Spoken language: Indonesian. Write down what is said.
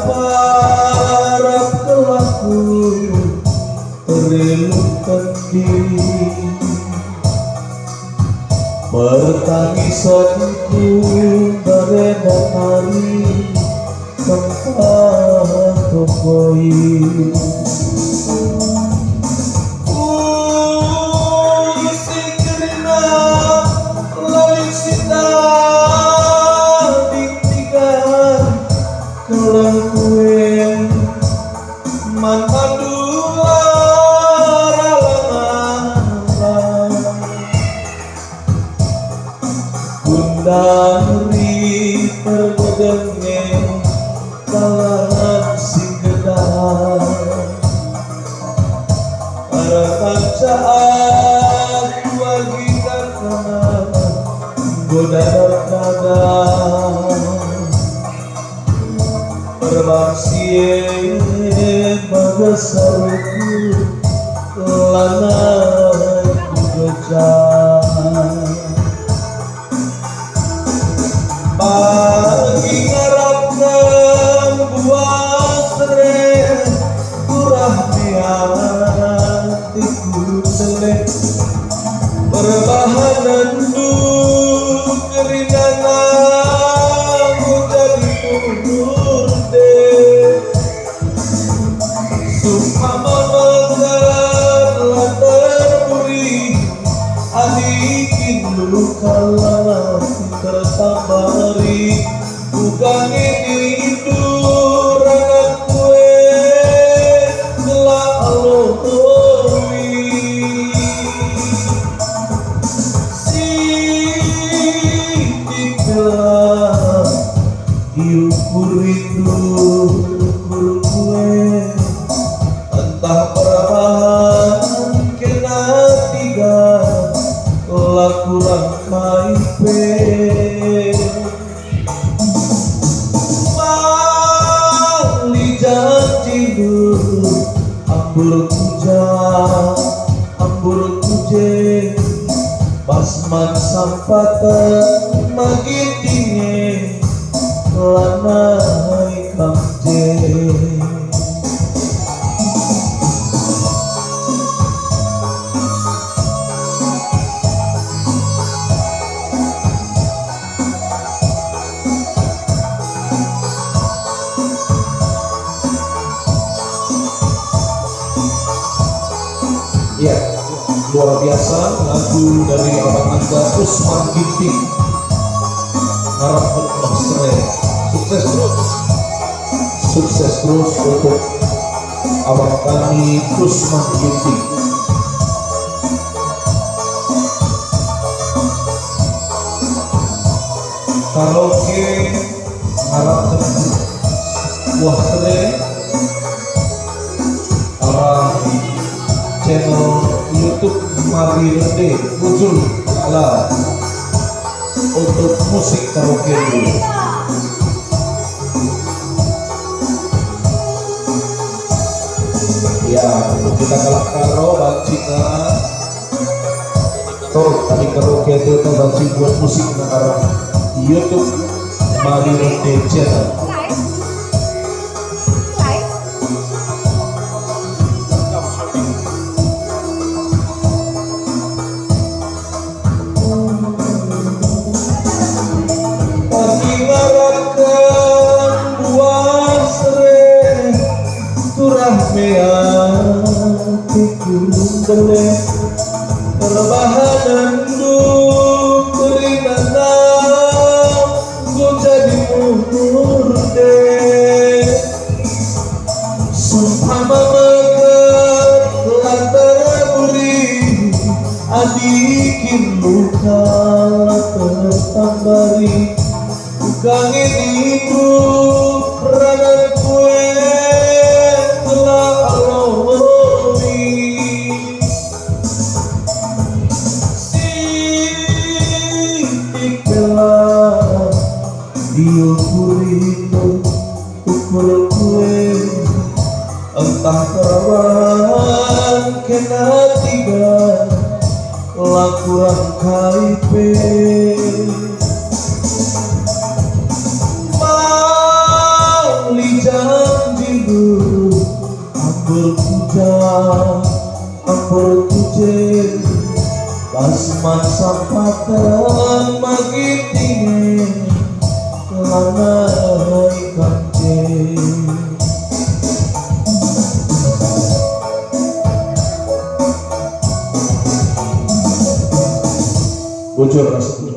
parap kelaku terlutandi pertangisanku beredar hari tempat tokoi dari terbedenge kalangan sing kedah para pancaan wagi karena godaan nada berbangsie bagasaruku lanang gojang bagi ngarapkan buah sere kurah hatiku selek berbahanan du keringanan jadi mundur deh sumpah terburi adikin luka lama tersambari bukan ini durangan kue gelap alowi si dikelap diukur rindu ukur kue entah perahan kena tiga laku rangkai Mali janji dulu ambur kujang ambur kuje pasman sampatan makin dingin lanai kamje ya, luar biasa lagu dari abang Anda Usman Ginting harap berkonsere sukses terus untuk abang kami Usman Ginting. Karaoke harap buah sere arah channel YouTube Mari Rende muncul lah untuk musik karaoke dulu. Ya, untuk kita kalah karo bancina toh tadi karaoke itu bancing buat musik sekarang YouTube Mari Rende channel. Perbahanan du keringanan gue jadi mundur deh sumpah mamegat lantar buri adikin luka tertambari bukan ini rangan kue telah diukur ukur kue entah perawan kena tiga laku rangkai Mali kance kasman sampatan magitine lanai kance bocor rasa